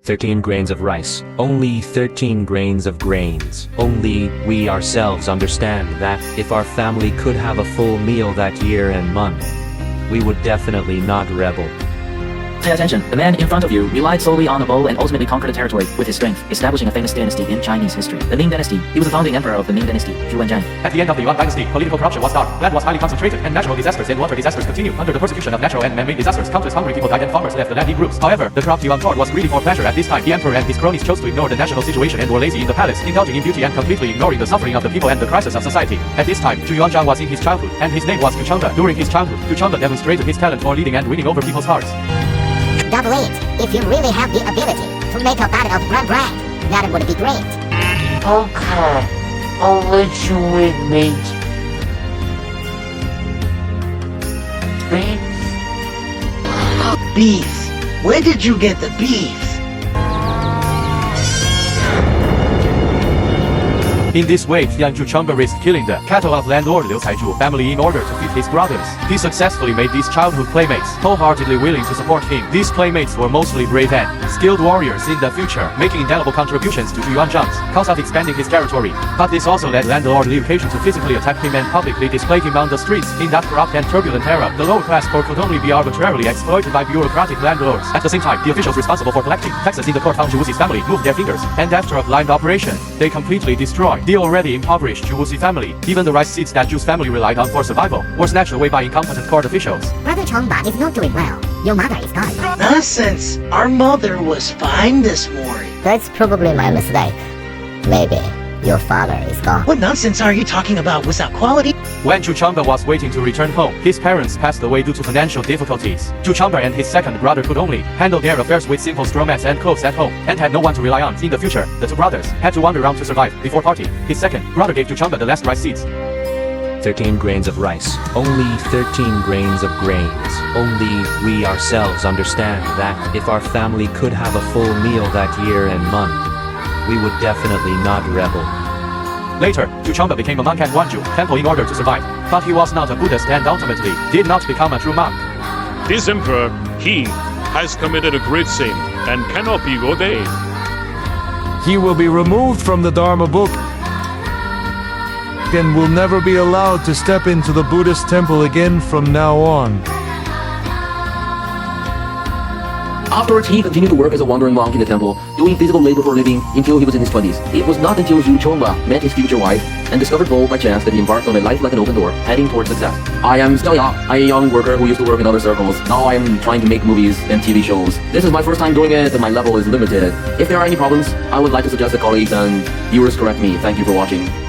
13 grains of rice. Only 13 grains of grains. Only we ourselves understand that if our family could have a full meal that year and month, we would definitely not rebel. Pay attention. The man in front of you relied solely on a bow and ultimately conquered a territory with his strength, establishing a famous dynasty in Chinese history. The Ming Dynasty. He was the founding emperor of the Ming Dynasty, Zhu Yuanzhang. At the end of the Yuan Dynasty, political corruption was stark, land was highly concentrated, and natural disasters and water disasters continued. Under the persecution of natural and man-made disasters, countless hungry people died and farmers left the land in groups. However, the corrupt Yuan court was greedy for pleasure at this time. The emperor and his cronies chose to ignore the national situation and were lazy in the palace, indulging in beauty and completely ignoring the suffering of the people and the crisis of society. At this time, Zhu Yuanzhang was in his childhood, and his name was Xiaoning. During his childhood, Xiaoning demonstrated his talent for leading and winning over people's hearts. Double it. If you really have the ability to make a battle of grand, that would be great. Okay, I'll let you in, mate. Beef? Beef? Where did you get the beef? In this way, Zhu risked killing the cattle of landlord Liu Caizhu family in order to feed his brothers. He successfully made these childhood playmates wholeheartedly willing to support him. These playmates were mostly brave and skilled warriors in the future, making indelible contributions to Zhu Yuanzhang's cause of expanding his territory. But this also led landlord Liu Caizhu to physically attack him and publicly display him on the streets. In that corrupt and turbulent era, the lower class poor could only be arbitrarily exploited by bureaucratic landlords. At the same time, the officials responsible for collecting taxes in the court on Zhu's family moved their fingers, and after a blind operation, they completely destroyed the already impoverished Zhu's family. Even the rice seeds that Zhu's family relied on for survival were snatched away by incompetent court officials. Brother Chongba is not doing well. Your mother is gone. Nonsense! Our mother was fine this morning. That's probably my mistake. Maybe your father is gone. What nonsense are you talking about without quality? When Zhu was waiting to return home, his parents passed away due to financial difficulties. Zhu and his second brother could only handle their affairs with simple straw mats and clothes at home, and had no one to rely on. In the future, the two brothers had to wander around to survive. Before party, his second brother gave Zhu the last rice seeds. 13 grains of rice. Only 13 grains of grains. Only we ourselves understand that if our family could have a full meal that year and month, we would definitely not rebel. Later, Zhu became a monk at Wanzhou temple in order to survive, but he was not a Buddhist and ultimately did not become a true monk. This emperor, he has committed a great sin and cannot be ordained. He will be removed from the Dharma book and will never be allowed to step into the Buddhist temple again from now on. Afterwards, he continued to work as a wandering monk in the temple, doing physical labor for a living until he was in his 20s. It was not until Zhu Yuanzhang met his future wife and discovered Bowen by chance that he embarked on a life like an open door, heading towards success. I am Xiaoning. I am a young worker who used to work in other circles. Now I am trying to make movies and TV shows. This is my first time doing it and my level is limited. If there are any problems, I would like to suggest that colleagues and viewers correct me. Thank you for watching.